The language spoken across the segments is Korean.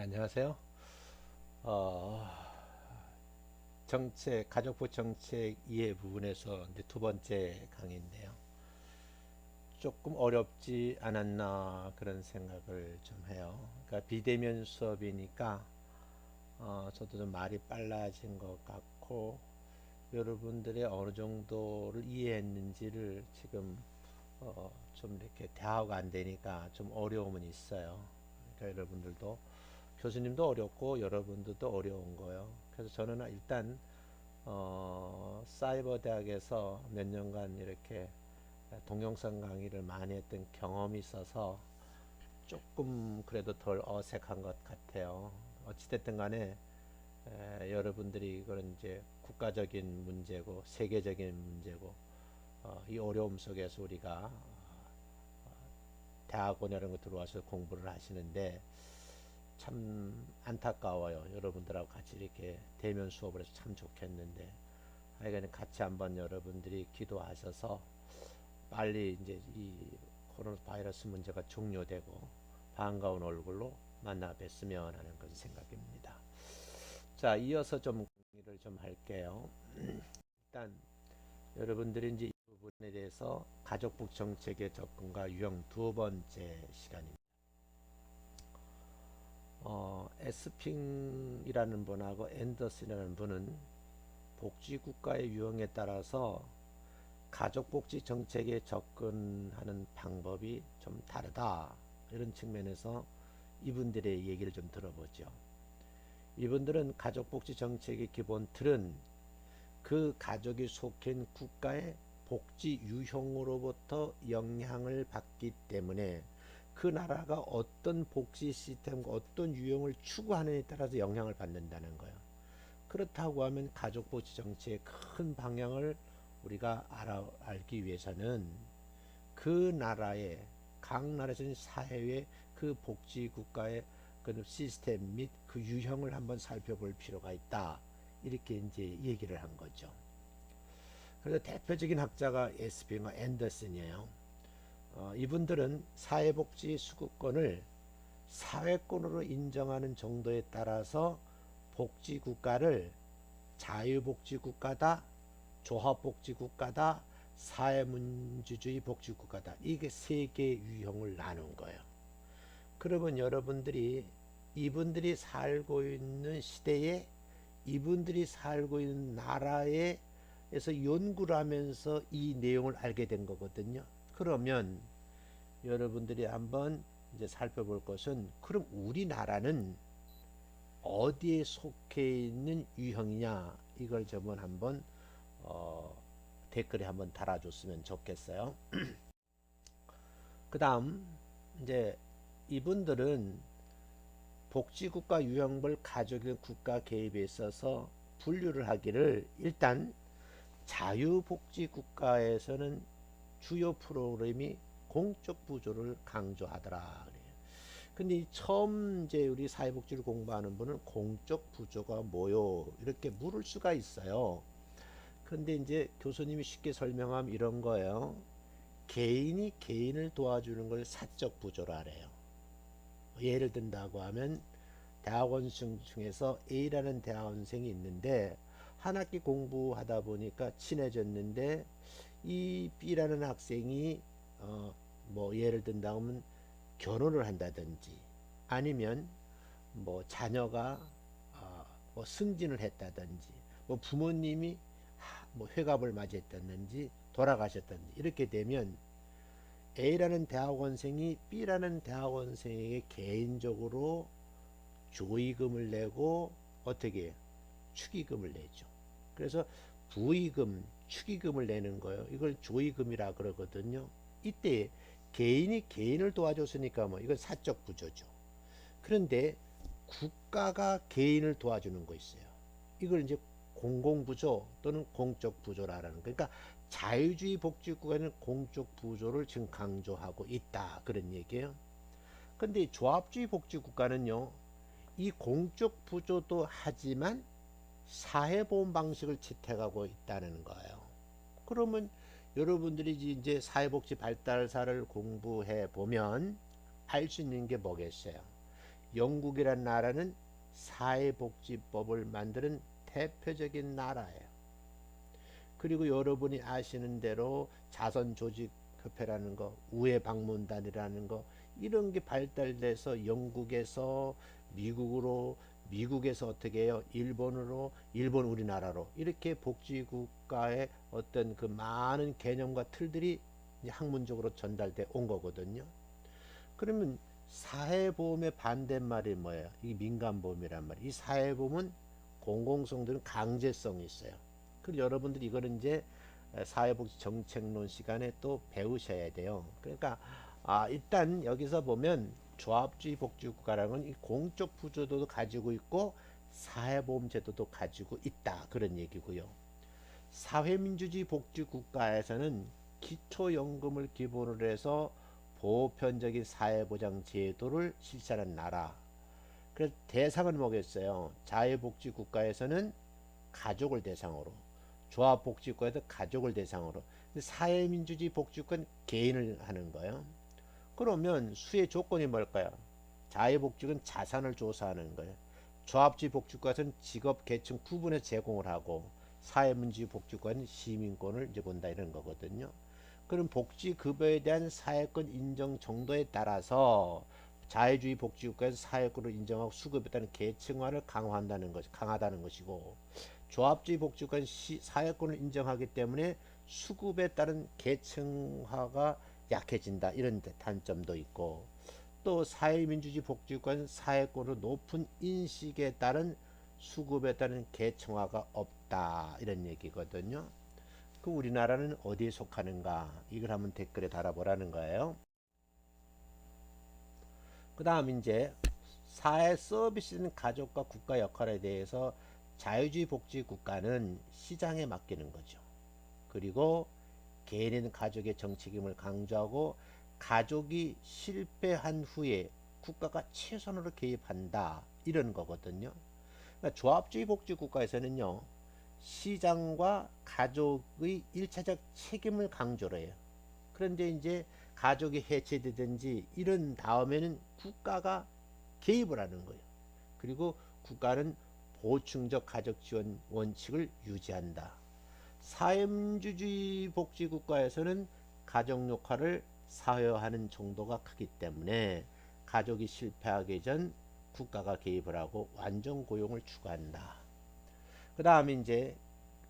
안녕하세요. 어, 가족부 정책 이해 부분에서 이제 두 번째 강의인데요. 조금 어렵지 않았나 그런 생각을 좀 해요. 그러니까 비대면 수업이니까 저도 좀 말이 빨라진 것 같고 여러분들의 어느 정도를 이해했는지를 지금 좀 이렇게 대화가 안 되니까 좀 어려움은 있어요. 그러니까 여러분들도 교수님도 어렵고 여러분들도 어려운 거예요. 그래서 저는 일단 사이버 대학에서 몇 년간 이렇게 동영상 강의를 많이 했던 경험이 있어서 조금 그래도 덜 어색한 것 같아요. 어찌됐든 간에 여러분들이 이거는 이제 국가적인 문제고 세계적인 문제고 이 어려움 속에서 우리가 대학원 이런 거 들어와서 공부를 하시는데 참 안타까워요. 여러분들하고 같이 이렇게 대면 수업을 해서 참 좋겠는데 하여간 같이 한번 여러분들이 기도하셔서 빨리 이제 이 코로나 바이러스 문제가 종료되고 반가운 얼굴로 만나 뵀으면 하는 그런 생각입니다. 자, 이어서 좀 공유를 좀 할게요. 일단 여러분들이 이제 이 부분에 대해서 가족복 정책의 접근과 유형 두 번째 시간입니다. 에스핑이라는 분하고 앤더슨이라는 분은 복지국가의 유형에 따라서 가족복지 정책에 접근하는 방법이 좀 다르다. 이런 측면에서 이분들의 얘기를 좀 들어보죠. 이분들은 가족복지 정책의 기본 틀은 그 가족이 속한 국가의 복지 유형으로부터 영향을 받기 때문에 그 나라가 어떤 복지 시스템과 어떤 유형을 추구하느냐에 따라서 영향을 받는다는 거예요. 그렇다고 하면 가족복지 정책의 큰 방향을 우리가 알기 위해서는 그 나라의 각 나라에서 사회의 그 복지 국가의 그 시스템 및 그 유형을 한번 살펴볼 필요가 있다. 이렇게 이제 얘기를 한 거죠. 그래서 대표적인 학자가 에스핑과 앤더슨이에요. 이분들은 사회복지 수급권을 사회권으로 인정하는 정도에 따라서 복지국가를 자유복지국가다, 조합복지국가다, 사회민주주의 복지국가다. 이게 세 개의 유형을 나눈 거예요. 그러면 여러분들이 이분들이 살고 있는 시대에 이분들이 살고 있는 나라에서 연구를 하면서 이 내용을 알게 된 거거든요. 그러면 여러분들이 한번 이제 살펴볼 것은 그럼 우리나라는 어디에 속해 있는 유형이냐 이걸 저번 한번 어, 댓글에 한번 달아줬으면 좋겠어요. 그 다음 이제 이분들은 복지국가 유형별 가족의 국가 개입에 있어서 분류를 하기를 일단 자유복지국가에서는 주요 프로그램이 공적 부조를 강조하더라. 근데 처음 이제 우리 사회복지를 공부하는 분은 공적 부조가 뭐요? 이렇게 물을 수가 있어요. 근데 이제 교수님이 쉽게 설명하면 이런 거예요. 개인이 개인을 도와주는 걸 사적 부조라 그래요. 예를 든다고 하면 대학원생 중에서 A라는 대학원생이 있는데 한 학기 공부하다 보니까 친해졌는데 이 B라는 학생이 뭐 예를 든다면 결혼을 한다든지 아니면 뭐 자녀가 뭐 승진을 했다든지 뭐 부모님이 뭐 회갑을 맞이했다든지 돌아가셨다든지 이렇게 되면 A라는 대학원생이 B라는 대학원생에게 개인적으로 조의금을 내고 어떻게 축의금을 내죠. 그래서 부의금, 축의금을 내는 거예요. 이걸 조의금이라 그러거든요. 이때 개인이 개인을 도와줬으니까 뭐 이건 사적 부조죠. 그런데 국가가 개인을 도와주는 거 있어요. 이걸 이제 공공부조 또는 공적 부조라는 그러니까 자유주의 복지국가는 공적 부조를 지금 강조하고 있다 그런 얘기예요. 근데 조합주의 복지국가는요 이 공적 부조도 하지만 사회보험 방식을 채택하고 있다는 거예요. 그러면 여러분들이 이제 사회복지 발달사를 공부해 보면 알 수 있는 게 뭐겠어요? 영국이란 나라는 사회복지법을 만드는 대표적인 나라예요. 그리고 여러분이 아시는 대로 자선조직협회라는 거, 우회방문단이라는 거, 이런 게 발달돼서 영국에서 미국으로, 미국에서 어떻게 해요? 일본으로, 일본 우리나라로, 이렇게 복지국가의 어떤 그 많은 개념과 틀들이 학문적으로 전달돼 온 거거든요. 그러면 사회보험의 반대말이 뭐예요? 이 민간보험이란 말이에요. 이 사회보험은 공공성들은 강제성이 있어요. 그리고 여러분들이 이거는 이제 사회복지 정책론 시간에 또 배우셔야 돼요. 그러니까 일단 여기서 보면 조합주의 복지국가라는 건 이 공적 부조도 가지고 있고 사회보험 제도도 가지고 있다, 그런 얘기고요. 사회민주주의 복지국가에서는 기초연금을 기본으로 해서 보편적인 사회보장 제도를 실시하는 나라. 그래서 대상은 뭐겠어요? 자유복지국가에서는 가족을 대상으로, 조합복지국가에서 가족을 대상으로, 사회민주주의 복지국가는 개인을 하는 거예요. 그러면 수혜 조건이 뭘까요? 자유복지국은 자산을 조사하는 거예요. 조합주의 복지국가에서는 직업 계층 구분해 제공을 하고, 사회민주주의 복지국가는 시민권을 이제 본다, 이런 거거든요. 그럼 복지급여에 대한 사회권 인정 정도에 따라서 자유주의 복지국가에서 사회권을 인정하고 수급에 따른 계층화를 강화다는 것이고, 조합주의 복지국가는 사회권을 인정하기 때문에 수급에 따른 계층화가 약해진다, 이런 단점도 있고, 또 사회민주주의 복지국가는 사회권으로 높은 인식에 따른 수급에 따른 계층화가 없다, 이런 얘기거든요. 그 우리나라는 어디에 속하는가, 이걸 한번 댓글에 달아보라는 거예요. 그 다음 이제 사회 서비스는 가족과 국가 역할에 대해서 자유주의 복지 국가는 시장에 맡기는 거죠. 그리고 개인인 가족의 정책임을 강조하고, 가족이 실패한 후에 국가가 최선으로 개입한다, 이런 거거든요. 그러니까 조합주의 복지 국가에서는요, 시장과 가족의 일차적 책임을 강조를 해요. 그런데 이제 가족이 해체되든지 이런 다음에는 국가가 개입을 하는 거예요. 그리고 국가는 보충적 가족 지원 원칙을 유지한다. 사회민주주의 복지국가에서는 가족 역할을 사회화하는 정도가 크기 때문에 가족이 실패하기 전 국가가 개입을 하고 완전 고용을 추구한다. 그 다음에 이제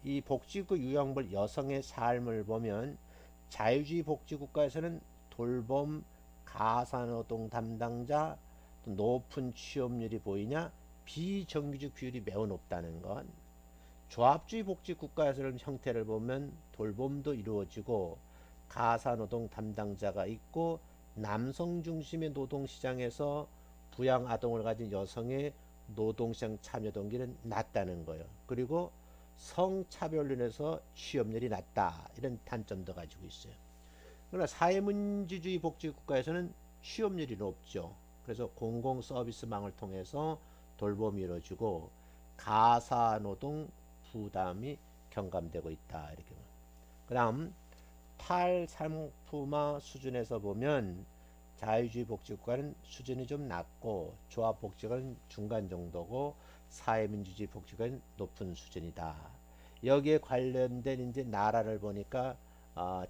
이 복지국 유형별 여성의 삶을 보면, 자유주의 복지국가에서는 돌봄, 가사노동 담당자, 높은 취업률이 보이냐, 비정규직 비율이 매우 높다는 것. 조합주의 복지국가에서는 형태를 보면 돌봄도 이루어지고 가사노동 담당자가 있고, 남성 중심의 노동시장에서 부양 아동을 가진 여성의 노동시장 참여 동기는 낮다는 거예요. 그리고 성차별로 인해서 취업률이 낮다, 이런 단점도 가지고 있어요. 그러나 사회민주주의 복지국가에서는 취업률이 높죠. 그래서 공공서비스망을 통해서 돌봄이 이루어지고 가사노동 부담이 경감되고 있다, 이렇게. 그 다음 탈상품화 수준에서 보면 자유주의 복지국가는 수준이 좀 낮고, 조합복지국가는 중간 정도고, 사회민주주의 복지국가는 높은 수준이다. 여기에 관련된 이제 나라를 보니까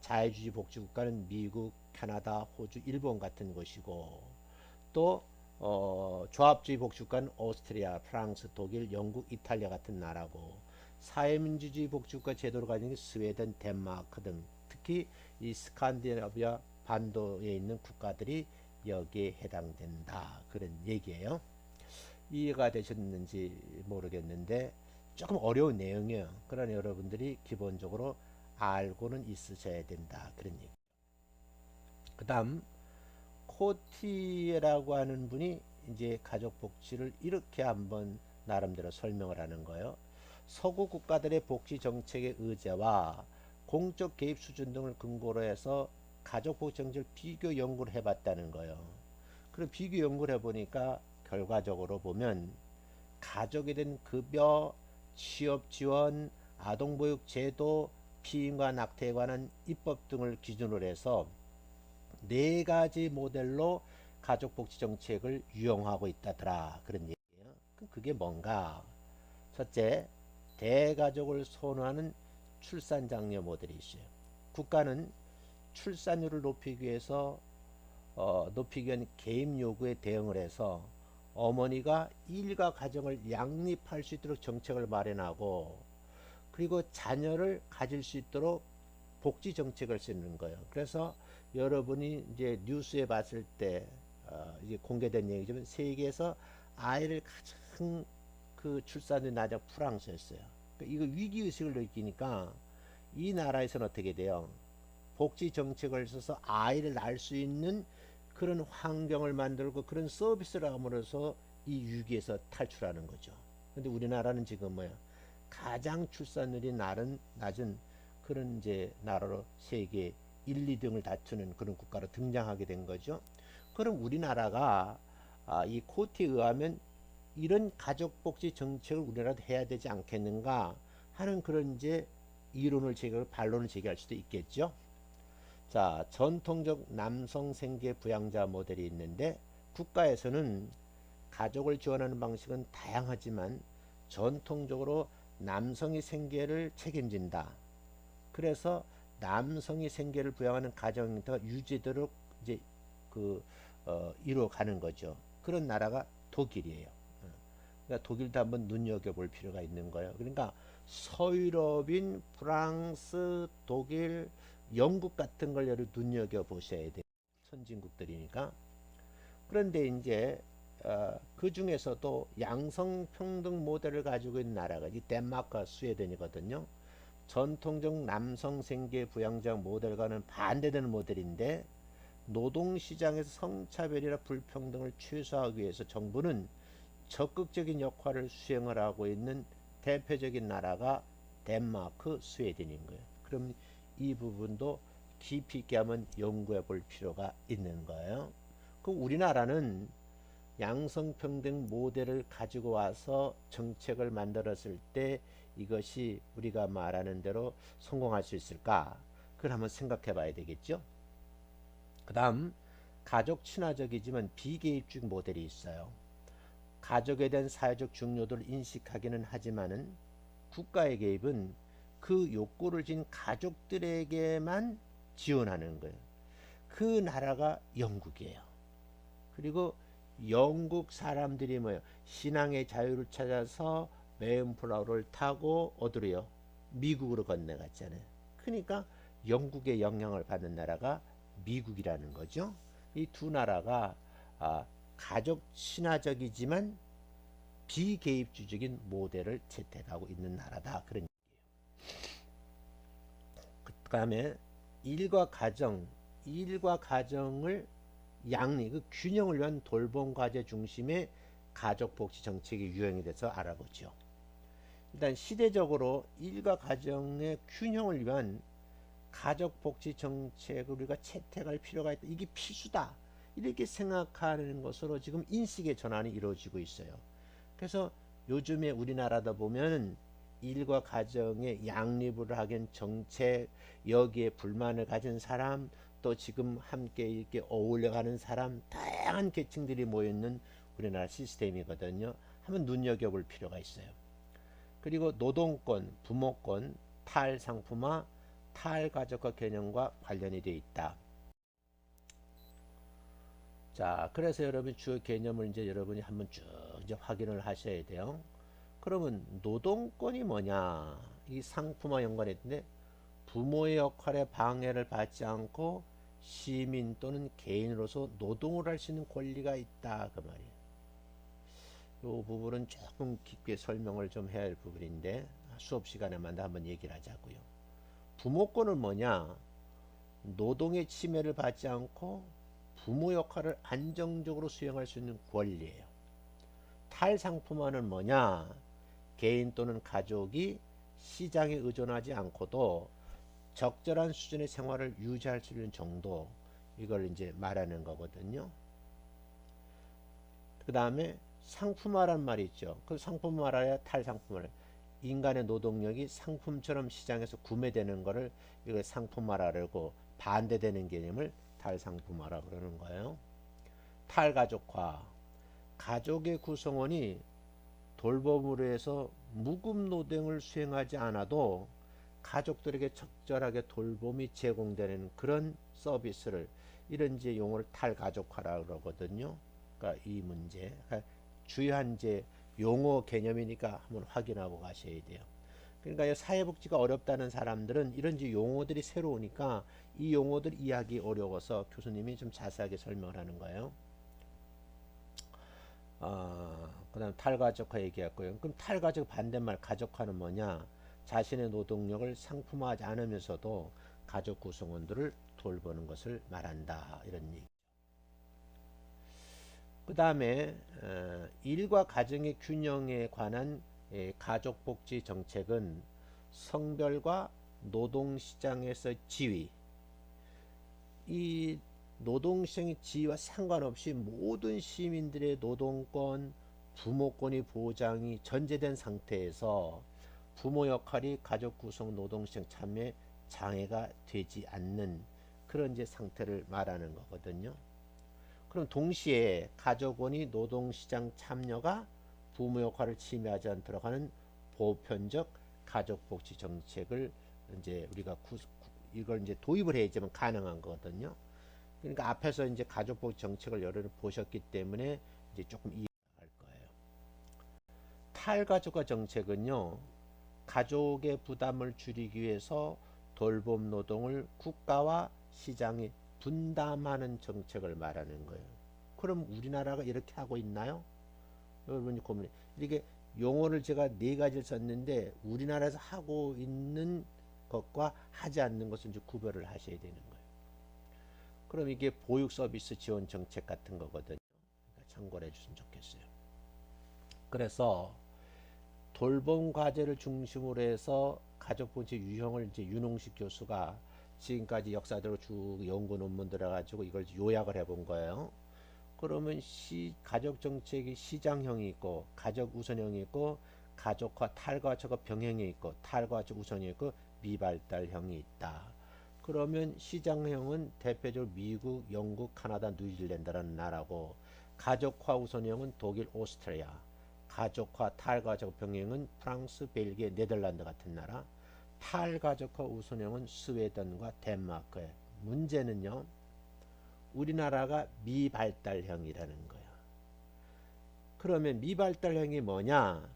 자유주의 복지국가는 미국, 캐나다, 호주, 일본 같은 것이고, 또 조합주의 복지국가는 오스트리아, 프랑스, 독일, 영국, 이탈리아 같은 나라고, 사회민주주의 복지국가 제도를 가진 게 스웨덴, 덴마크 등, 특히 이 스칸디나비아 반도에 있는 국가들이 여기에 해당된다, 그런 얘기예요. 이해가 되셨는지 모르겠는데 조금 어려운 내용이에요. 그러나 여러분들이 기본적으로 알고는 있으셔야 된다, 그런 얘기. 그 다음 코티에라고 하는 분이 이제 가족복지를 이렇게 한번 나름대로 설명을 하는 거예요. 서구 국가들의 복지 정책의 의제와 공적 개입 수준 등을 근거로 해서 가족복지 정책을 비교 연구를 해봤다는 거예요. 그럼 비교 연구를 해보니까 결과적으로 보면 가족에 대한 급여, 취업 지원, 아동보육 제도, 피임과 낙태에 관한 입법 등을 기준으로 해서 네 가지 모델로 가족복지 정책을 유용하고 있다더라 그런 얘기예요. 그럼 그게 뭔가? 첫째, 대가족을 선호하는 출산 장려 모델이 있어요. 국가는 출산율을 높이기 위해서 높이기 위한 개입 요구에 대응을 해서 어머니가 일가 가정을 양립할 수 있도록 정책을 마련하고, 그리고 자녀를 가질 수 있도록 복지 정책을 쓰는 거예요. 그래서 여러분이 이제 뉴스에 봤을 때 이제 공개된 얘기지만 세계에서 아이를 가장 그 출산율이 낮은 프랑스였어요. 그러니까 이거 위기 의식을 느끼니까 이 나라에서는 어떻게 돼요? 복지 정책을 써서 아이를 낳을 수 있는 그런 환경을 만들고 그런 서비스를 함으로써 이 위기에서 탈출하는 거죠. 근데 우리나라는 지금 뭐야? 가장 출산율이 낮은 그런 이제 나라로 세계 1, 2등을 다투는 그런 국가로 등장하게 된 거죠. 그럼 우리나라가 이 코트에 의하면 이런 가족복지 정책을 우리나라도 해야 되지 않겠는가 하는 그런 이제 이론을 제기하고 반론을 제기할 수도 있겠죠. 자, 전통적 남성 생계 부양자 모델이 있는데 국가에서는 가족을 지원하는 방식은 다양하지만 전통적으로 남성이 생계를 책임진다. 그래서 남성이 생계를 부양하는 가정 형태가 유지되도록 이제 이루어가는 거죠. 그런 나라가 독일이에요. 그러니까 독일도 한번 눈여겨볼 필요가 있는 거예요. 그러니까 서유럽인 프랑스, 독일, 영국 같은 걸 여러 눈여겨보셔야 돼요. 선진국들이니까. 그런데 이제 그 중에서도 양성평등 모델을 가지고 있는 나라가 이 덴마크와 스웨덴이거든요. 전통적 남성 생계 부양자 모델과는 반대되는 모델인데 노동시장에서 성차별이나 불평등을 최소화하기 위해서 정부는 적극적인 역할을 수행을 하고 있는 대표적인 나라가 덴마크, 스웨덴인 거예요. 그럼 이 부분도 깊이 있게 한번 연구해 볼 필요가 있는 거예요. 그 우리나라는 양성평등 모델을 가지고 와서 정책을 만들었을 때 이것이 우리가 말하는 대로 성공할 수 있을까? 그걸 한번 생각해 봐야 되겠죠. 그 다음, 가족 친화적이지만 비개입적 모델이 있어요. 가족에 대한 사회적 중요도를 인식하기는 하지만은 국가의 개입은 그 욕구를 진 가족들에게만 지원하는 거예요. 그 나라가 영국이에요. 그리고 영국 사람들이 뭐예요? 신앙의 자유를 찾아서 메인플라워를 타고 어디로요? 미국으로 건너갔잖아요. 그러니까 영국의 영향을 받는 나라가 미국이라는 거죠. 이 두 나라가 가족 친화적이지만 비개입주적인 모델을 채택하고 있는 나라다. 그런 얘기예요. 그 다음에 일과 가정을 그 균형을 위한 돌봄 과제 중심의 가족복지 정책이 유행이 돼서 알아보죠. 일단 시대적으로 일과 가정의 균형을 위한 가족복지 정책을 우리가 채택할 필요가 있다. 이게 필수다. 이렇게 생각하는 것으로 지금 인식의 전환이 이루어지고 있어요. 그래서 요즘에 우리나라다 보면 일과 가정의 양립을 하긴 정책, 여기에 불만을 가진 사람, 또 지금 함께 이렇게 어울려가는 사람, 다양한 계층들이 모여있는 우리나라 시스템이거든요. 한번 눈여겨볼 필요가 있어요. 그리고 노동권, 부모권, 탈상품화, 탈가족화 개념과 관련이 되어 있다. 자, 그래서 여러분 주요 개념을 이제 여러분이 한번 쭉 이제 확인을 하셔야 돼요. 그러면 노동권이 뭐냐? 이 상품화 연관이 있는데 부모의 역할에 방해를 받지 않고 시민 또는 개인으로서 노동을 할 수 있는 권리가 있다 그 말이에요. 이 부분은 조금 깊게 설명을 좀 해야 할 부분인데 수업 시간에만 한번 얘기를 하자고요. 부모권은 뭐냐? 노동의 침해를 받지 않고 부모 역할을 안정적으로 수행할 수 있는 권리예요. 탈상품화는 뭐냐? 개인 또는 가족이 시장에 의존하지 않고도 적절한 수준의 생활을 유지할 수 있는 정도, 이걸 이제 말하는 거거든요. 그 다음에 상품화란 말이 있죠. 그 상품화라야 탈상품화를, 인간의 노동력이 상품처럼 시장에서 구매되는 거를 이걸 상품화라고, 반대되는 개념을 탈상품화라 그러는 거예요. 탈가족화. 가족의 구성원이 돌봄으로 해서 무급 노동을 수행하지 않아도 가족들에게 적절하게 돌봄이 제공되는 그런 서비스를, 이런 이제 용어를 탈가족화라고 그러거든요. 그러니까 이 문제, 그러니까 주요한 이제 용어 개념이니까 한번 확인하고 가셔야 돼요. 그러니까 사회복지가 어렵다는 사람들은 이런 이제 용어들이 새로우니까 이 용어들 이해하기 어려워서 교수님이 좀 자세하게 설명을 하는 거예요. 그다음 탈가족화 얘기했고요. 그럼 탈가족 반대말 가족화는 뭐냐? 자신의 노동력을 상품화하지 않으면서도 가족 구성원들을 돌보는 것을 말한다. 이런 얘기. 그 다음에 일과 가정의 균형에 관한 가족복지 정책은 성별과 노동시장에서 지위, 이 노동시장의 지위와 상관없이 모든 시민들의 노동권, 부모권이 보장이 전제된 상태에서 부모 역할이 가족 구성 노동시장 참여에 장애가 되지 않는 그런 이제 상태를 말하는 거거든요. 그럼 동시에 가족원이 노동시장 참여가 부모 역할을 침해하지 않도록 하는 보편적 가족복지 정책을 이제 우리가 이걸 이제 도입을 해야지만 가능한 거거든요. 그러니까 앞에서 이제 가족복지 정책을 여러 번 보셨기 때문에 이제 조금 이해할 거예요. 탈가족화 정책은요, 가족의 부담을 줄이기 위해서 돌봄 노동을 국가와 시장이 분담하는 정책을 말하는 거예요. 그럼 우리나라가 이렇게 하고 있나요? 여러분이 고민해. 이게 용어를 제가 네 가지를 썼는데 우리나라에서 하고 있는 것과 하지 않는 것을 이제 구별을 하셔야 되는 거예요. 그럼 이게 보육 서비스 지원 정책 같은 거거든요. 그러니까 참고를 해주시면 좋겠어요. 그래서 돌봄 과제를 중심으로 해서 가족복지 유형을 이제 윤홍식 교수가 지금까지 역사적으로 쭉 연구 논문들을 가지고 이걸 요약을 해본 거예요. 그러면 가족 정책이 시장형이 있고 가족 우선형이 있고 가족화 탈가족화 병행이 있고 탈가족 우선이 있고 미발달형이 있다. 그러면 시장형은 대표적으로 미국, 영국, 카나다, 뉴질랜드라는 나라고, 가족화 우선형은 독일, 오스트리아, 가족화 탈가족 병행은 프랑스, 벨기에, 네덜란드 같은 나라, 탈가족화 우선형은 스웨덴과 덴마크에. 문제는요, 우리나라가 미발달형이라는 거야. 그러면 미발달형이 뭐냐?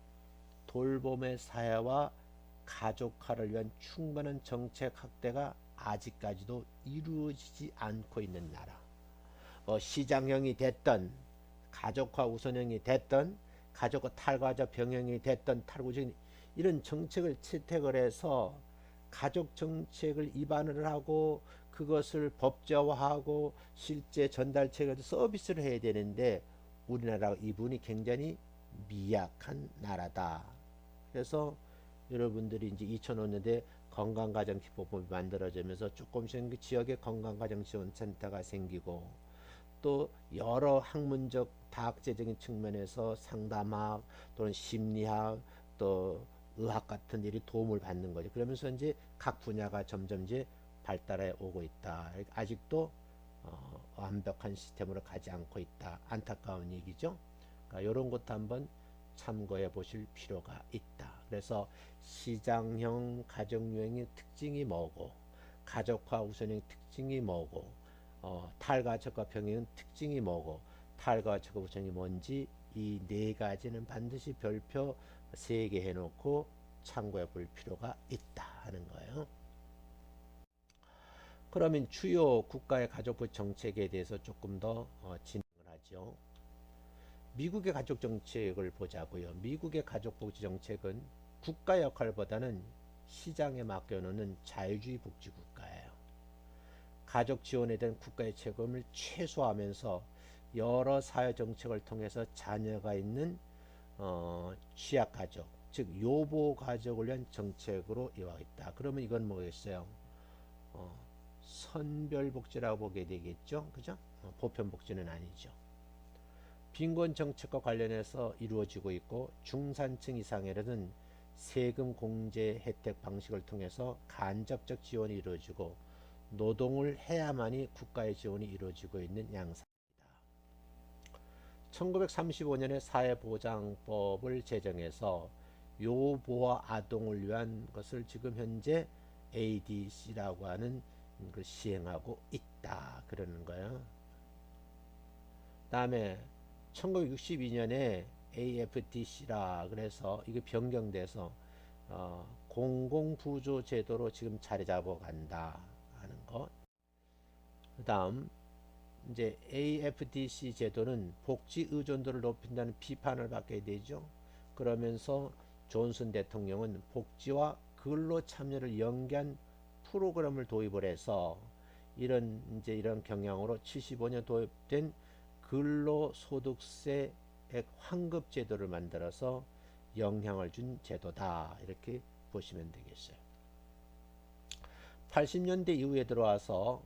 돌봄의 사회와 가족화를 위한 충분한 정책 확대가 아직까지도 이루어지지 않고 있는 나라. 시장형이 됐던 가족화 우선형이 됐던 가족과 탈가족 병행이 됐던 탈구적인 이런 정책을 채택을 해서 가족 정책을 입안을 하고 그것을 법제화하고 실제 전달책에도 서비스를 해야 되는데 우리나라 이분이 굉장히 미약한 나라다. 그래서 여러분들이 이제 2005년에 건강가정기법법이 만들어지면서 조금씩 그 지역에 건강가정지원센터가 생기고 또 여러 학문적 다학제적인 측면에서 상담학 또는 심리학 또 의학 같은 일이 도움을 받는 거죠. 그러면서 이제 각 분야가 점점 이제 발달해 오고 있다. 아직도 완벽한 시스템으로 가지 않고 있다. 안타까운 얘기죠. 그러니까 이런 것도 한번 참고해 보실 필요가 있다. 그래서 시장형 가정유형의 특징이 뭐고 가족화 우선형 특징이 뭐고 탈가족과 병행은 특징이 뭐고 탈가족과 우선이 뭔지 이 네 가지는 반드시 별표 3개 해놓고 참고해 볼 필요가 있다 하는 거예요. 그러면 주요 국가의 가족부 정책에 대해서 조금 더 진행을 하죠. 미국의 가족 정책을 보자고요. 미국의 가족복지 정책은 국가 역할보다는 시장에 맡겨놓는 자유주의 복지 국가예요. 가족 지원에 대한 국가의 책임을 최소화하면서 여러 사회 정책을 통해서 자녀가 있는 취약 가족, 즉 요보 가족을 위한 정책으로 이루어있다. 그러면 이건 뭐겠어요? 선별복지라고 보게 되겠죠, 그죠? 보편복지는 아니죠. 빈곤 정책과 관련해서 이루어지고 있고 중산층 이상에는 세금 공제 혜택 방식을 통해서 간접적 지원이 이루어지고 노동을 해야만이 국가의 지원이 이루어지고 있는 양상입니다. 1935년에 사회보장법을 제정해서 요보와 아동을 위한 것을 지금 현재 ADC라고 하는 걸 시행하고 있다 그러는 거예요. 다음에 1962년에 AFDC라 그래서 이게 변경돼서 공공부조 제도로 지금 자리 잡아간다 하는 것. 그 다음 이제 AFDC 제도는 복지 의존도를 높인다는 비판을 받게 되죠. 그러면서 존슨 대통령은 복지와 근로 참여를 연계한 프로그램을 도입을 해서 이런 경향으로 75년 도입된 근로소득세 환급 제도를 만들어서 영향을 준 제도다 이렇게 보시면 되겠어요. 80년대 이후에 들어와서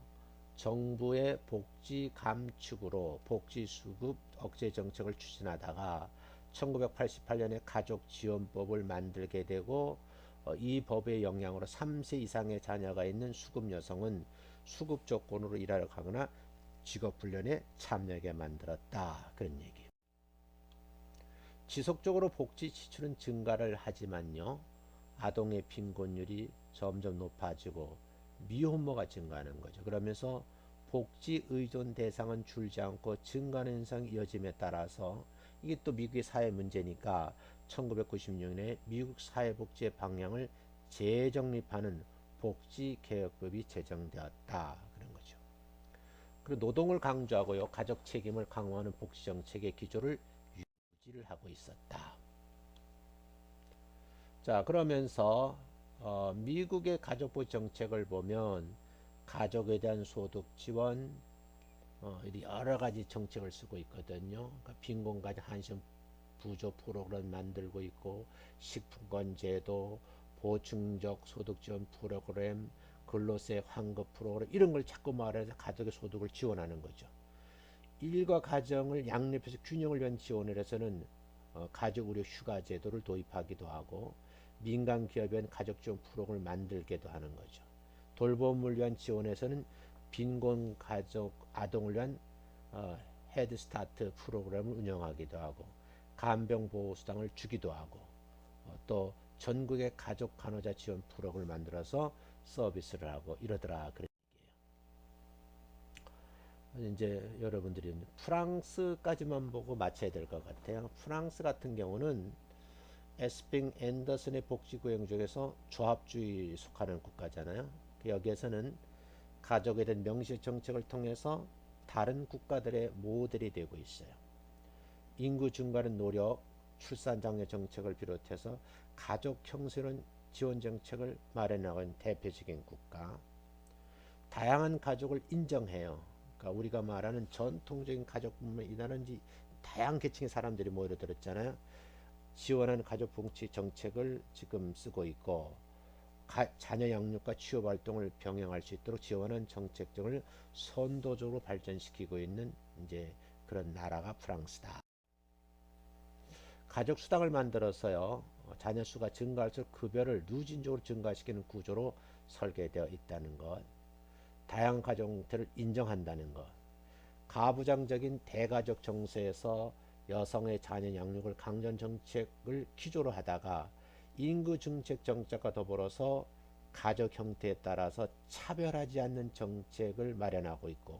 정부의 복지 감축으로 복지 수급 억제 정책을 추진하다가 1988년에 가족지원법을 만들게 되고 이 법의 영향으로 3세 이상의 자녀가 있는 수급 여성은 수급 조건으로 일하러 가거나 직업훈련에 참여하게 만들었다. 그런 얘기예요. 지속적으로 복지 지출은 증가를 하지만요. 아동의 빈곤율이 점점 높아지고 미혼모가 증가하는 거죠. 그러면서 복지 의존 대상은 줄지 않고 증가하는 현상이 이어짐에 따라서 이게 또 미국의 사회 문제니까 1996년에 미국 사회복지의 방향을 재정립하는 복지개혁법이 제정되었다. 그런 거죠. 그리고 노동을 강조하고요. 가족 책임을 강화하는 복지정책의 기조를 유지를 하고 있었다. 자, 그러면서 미국의 가족부 정책을 보면 가족에 대한 소득 지원, 여러 가지 정책을 쓰고 있거든요. 그러니까 빈곤가정 한심 부조 프로그램 만들고 있고 식품권 제도, 보충적 소득 지원 프로그램, 근로세 환급 프로그램 이런 걸 자꾸 말해서 가족의 소득을 지원하는 거죠. 일과 가정을 양립해서 균형을 위한 지원을 해서는 가족 의료 휴가 제도를 도입하기도 하고 민간 기업엔 가족 지원 프로그램을 만들기도 하는 거죠. 돌봄을 위한 지원에서는 빈곤 가족 아동을 위한 헤드스타트 프로그램을 운영하기도 하고 간병보호수당을 주기도 하고 또 전국의 가족 간호자 지원 프로그램을 만들어서 서비스를 하고 이러더라 그런 얘기예요. 이제 여러분들이 프랑스까지만 보고 맞춰야 될 것 같아요. 프랑스 같은 경우는 에스핑 앤더슨의 복지구행 중에서 조합주의 속하는 국가잖아요. 여기에서는 가족에 대한 명시적 정책을 통해서 다른 국가들의 모델이 되고 있어요. 인구 증가는 노력, 출산장려 정책을 비롯해서 가족 형성은 지원 정책을 마련하고 있는 대표적인 국가. 다양한 가족을 인정해요. 그러니까 우리가 말하는 전통적인 가족뿐만 이라든지 다양한 계층의 사람들이 모여들었잖아요. 지원하는 가족복지 정책을 지금 쓰고 있고 자녀 양육과 취업 활동을 병행할 수 있도록 지원하는 정책 등을 선도적으로 발전시키고 있는 이제 그런 나라가 프랑스다. 가족 수당을 만들어서요. 자녀 수가 증가할수록 급여를 누진적으로 증가시키는 구조로 설계되어 있다는 것. 다양한 가족 형태를 인정한다는 것. 가부장적인 대가족 정세에서 여성의 자녀 양육을 강전 정책을 기조로 하다가 인구 증책 정책과 더불어서 가족 형태에 따라서 차별하지 않는 정책을 마련하고 있고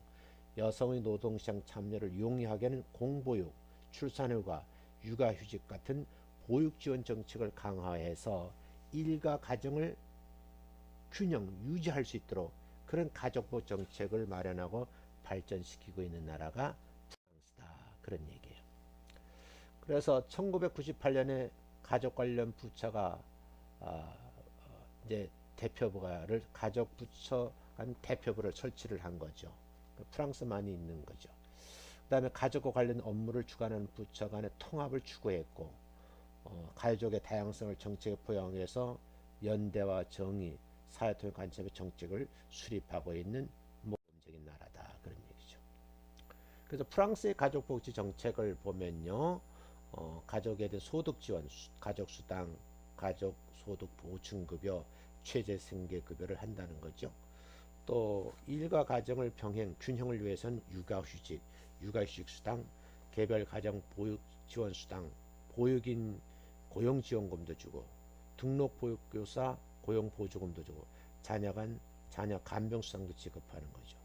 여성의 노동시장 참여를 용이하게 하는 공보육, 출산휴가, 육아휴직 같은 보육 지원 정책을 강화해서 일가 가정을 균형 유지할 수 있도록 그런 가족보 정책을 마련하고 발전시키고 있는 나라가 프랑스다. 그런 얘기예요. 그래서 1998년에 가족 관련 부처가 이제 대표부를 가족 부처 간 대표부를 설치를 한 거죠. 프랑스만이 있는 거죠. 그다음에 가족과 관련 업무를 주관하는 부처 간의 통합을 추구했고 가족의 다양성을 정책에 포용해서 연대와 정의, 사회통일 관점의 정책을 수립하고 있는 모범적인 나라다 그런 얘기죠. 그래서 프랑스의 가족복지 정책을 보면요, 가족에 대한 소득 지원, 가족 수당, 가족 소득 보충급여, 최저 생계급여를 한다는 거죠. 또 일과 가정을 병행 균형을 위해서는 육아휴직, 육아휴직 수당, 개별 가정 보육 지원 수당, 보육인 고용 지원금도 주고, 등록 보육교사 고용 보조금도 주고, 자녀 간병 수당도 지급하는 거죠.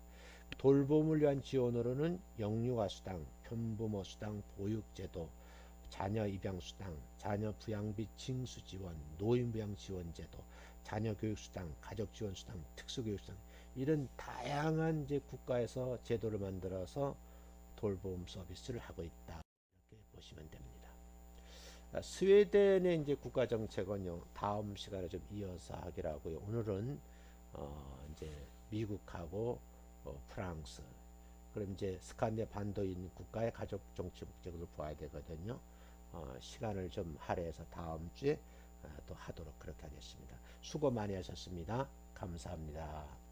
돌봄을 위한 지원으로는 영유아 수당, 편부모 수당, 보육제도, 자녀 입양 수당, 자녀 부양비 징수 지원, 노인 부양 지원 제도, 자녀 교육 수당, 가족 지원 수당, 특수 교육 수당, 이런 다양한 이제 국가에서 제도를 만들어서 돌봄 서비스를 하고 있다. 이렇게 보시면 됩니다. 스웨덴의 이제 국가 정책은요, 다음 시간에 좀 이어서 하기로 하고요. 오늘은 이제 미국하고 프랑스, 그럼 이제 스칸디아 반도에 있는 국가의 가족 정책 목적을 봐야 되거든요. 시간을 좀 할애해서 다음 주에 또 하도록 그렇게 하겠습니다. 수고 많이 하셨습니다. 감사합니다.